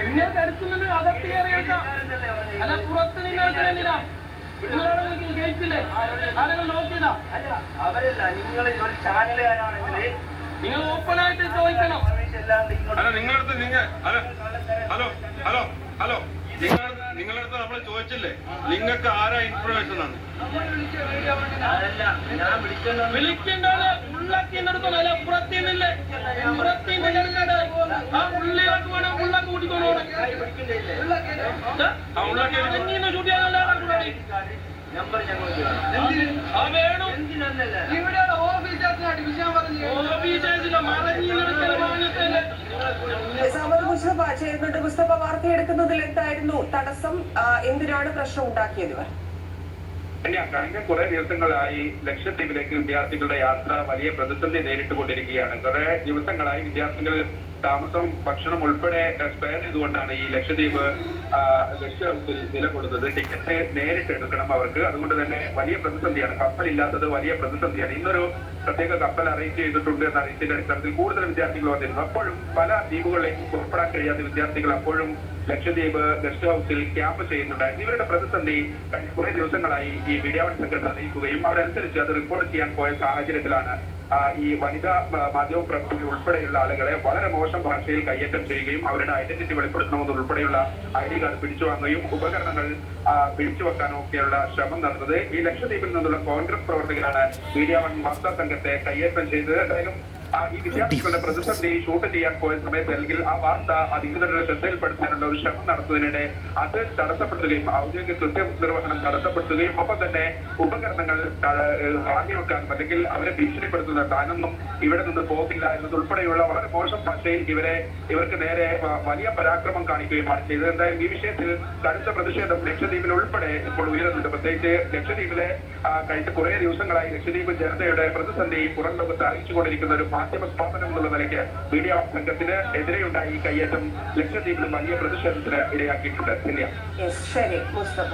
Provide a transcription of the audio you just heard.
നിങ്ങൾക്ക് അടുത്തുനിന്ന് അകത്ത് കയറിയേക്കാം. അല്ല, പുറത്ത് നിങ്ങൾക്ക് എന്തിനാ? നിങ്ങളോട് കേൾക്കില്ലേ? ആരെങ്കിലും നോക്കിയതാ? അവരല്ല, നിങ്ങൾ ഒരു ചാനലുകാരാണെങ്കിൽ നിങ്ങൾ ഓപ്പണായിട്ട് ചോദിക്കണം. അല്ല, നിങ്ങളടുത്ത് ഹലോ ഹലോ ഹലോ നിങ്ങളടുത്ത് നമ്മൾ ചോദിച്ചില്ലേ, നിങ്ങൾക്ക് ആരാ ഇൻഫർമേഷൻ ആണ്? വിളിക്കേണ്ടത് ഉള്ളാക്കിയെടുത്തോളൂ. അല്ല, പുറത്തിന്നില്ലേ? പുറത്തിന്നില്ല. ആ ഉള്ളിലേക്ക് വേണം, ഉള്ളാക്കി കൂട്ടിക്കോളൂ. ചൂട്ടിയാണല്ലോ ചെയ്യുന്നുണ്ട്. മുസ്തഫ, വാർത്തയെടുക്കുന്നതിൽ എന്തായിരുന്നു തടസ്സം? എന്തിനാണ് പ്രശ്നം ഉണ്ടാക്കിയത്? കഴിഞ്ഞ കുറെ ദിവസങ്ങളായി ലക്ഷദ്വീപിലേക്ക് വിദ്യാർത്ഥികളുടെ യാത്ര വലിയ പ്രതിസന്ധി നേരിട്ടുകൊണ്ടിരിക്കുകയാണ്. കുറെ ദിവസങ്ങളായി വിദ്യാർത്ഥികൾ താമസം, ഭക്ഷണം ഉൾപ്പെടെ സ്പെയർ ചെയ്തുകൊണ്ടാണ് ഈ ലക്ഷദ്വീപ് ഗസ്റ്റ് ഹൗസിൽ നിലകൊള്ളുന്നത്. ടിക്കറ്റ് നേരിട്ട് എടുക്കണം അവർക്ക്. അതുകൊണ്ട് തന്നെ വലിയ പ്രതിസന്ധിയാണ്. കപ്പലില്ലാത്തത് വലിയ പ്രതിസന്ധിയാണ്. ഇന്നൊരു പ്രത്യേക കപ്പൽ അറേഞ്ച് ചെയ്തിട്ടുണ്ട് എന്ന അറിയിച്ചതിന്റെ അടിസ്ഥാനത്തിൽ കൂടുതൽ വിദ്യാർത്ഥികൾ വന്നിരുന്നു. അപ്പോഴും പല ദ്വീപുകളിലേക്കും പുറപ്പെടാൻ കഴിയാത്ത വിദ്യാർത്ഥികൾ അപ്പോഴും ലക്ഷദ്വീപ് ഗസ്റ്റ് ഹൗസിൽ ക്യാമ്പ് ചെയ്യുന്നുണ്ടായിരുന്നു. ഇവരുടെ പ്രതിസന്ധി കഴിഞ്ഞ കുറെ ദിവസങ്ങളായി ഈ മീഡിയ വൺ സംഘടന അറിയിക്കുകയും അവരനുസരിച്ച് അത് റിപ്പോർട്ട് ചെയ്യാൻ പോയ സാഹചര്യത്തിലാണ് ഈ വനിതാ മാധ്യമ പ്രവർത്തകർ ഉൾപ്പെടെയുള്ള ആളുകളെ വളരെ മോശം ഭാഷയിൽ കയ്യേറ്റം ചെയ്യുകയും അവരുടെ ഐഡന്റിറ്റി വെളിപ്പെടുത്തണമെന്നുൾപ്പെടെയുള്ള ID കാർഡ് പിടിച്ചു വാങ്ങുകയും ഉപകരണങ്ങൾ പിടിച്ചു വെക്കാനും ഒക്കെയുള്ള ശ്രമം നടന്നത്. ഈ ലക്ഷദ്വീപിൽ നിന്നുള്ള കോൺഗ്രസ് പ്രവർത്തകരാണ് മീഡിയ വൺ വാർത്താ സംഘത്തെ കയ്യേറ്റം ചെയ്തത്. എന്തായാലും ഈ വിദ്യാർത്ഥികളുടെ പ്രതിസന്ധി ഷൂട്ട് ചെയ്യാൻ പോയ സമയത്ത് അല്ലെങ്കിൽ ആ വാർത്ത അധികൃതരുടെ ശ്രദ്ധയിൽപ്പെടുത്താനുള്ള ഒരു ശ്രമം നടത്തുന്നതിനിടെ അത് തടസ്സപ്പെടുത്തുകയും ഔദ്യോഗിക കൃത്യനിർവഹണം തടസ്സപ്പെടുത്തുകയും ഒപ്പം തന്നെ ഉപകരണങ്ങൾ വാങ്ങിവെക്കാനും അല്ലെങ്കിൽ അവരെ ഭീഷണിപ്പെടുത്തുന്ന താനൊന്നും ഇവിടെ നിന്ന് പോകില്ല എന്നതുൾപ്പെടെയുള്ള വളരെ മോശം ഭാഷയിൽ ഇവർക്ക് നേരെ വലിയ പരാക്രമം കാണിക്കുകയുമാണ് ചെയ്തത്. എന്തായാലും ഈ വിഷയത്തിൽ കടുത്ത പ്രതിഷേധം ലക്ഷദ്വീപിൽ ഉൾപ്പെടെ ഇപ്പോൾ ഉയരുന്നുണ്ട്. പ്രത്യേകിച്ച് ലക്ഷദ്വീപിലെ കഴിഞ്ഞ കുറെ ദിവസങ്ങളായി ലക്ഷദ്വീപ് ജനതയുടെ പ്രതിസന്ധി പുറം ലോകത്ത് അറിയിച്ചുകൊണ്ടിരിക്കുന്ന ഒരു മാധ്യമ സ്ഥാപനം എന്നുള്ള നിലയ്ക്ക് മീഡിയ സംഘത്തിന് എതിരെയുണ്ടായി ഈ കയ്യേറ്റം ലക്ഷദ്വീപിൽ വലിയ പ്രതിഷേധത്തിന് ഇടയാക്കിയിട്ടുണ്ട്. ശരി മുസ്തഫ.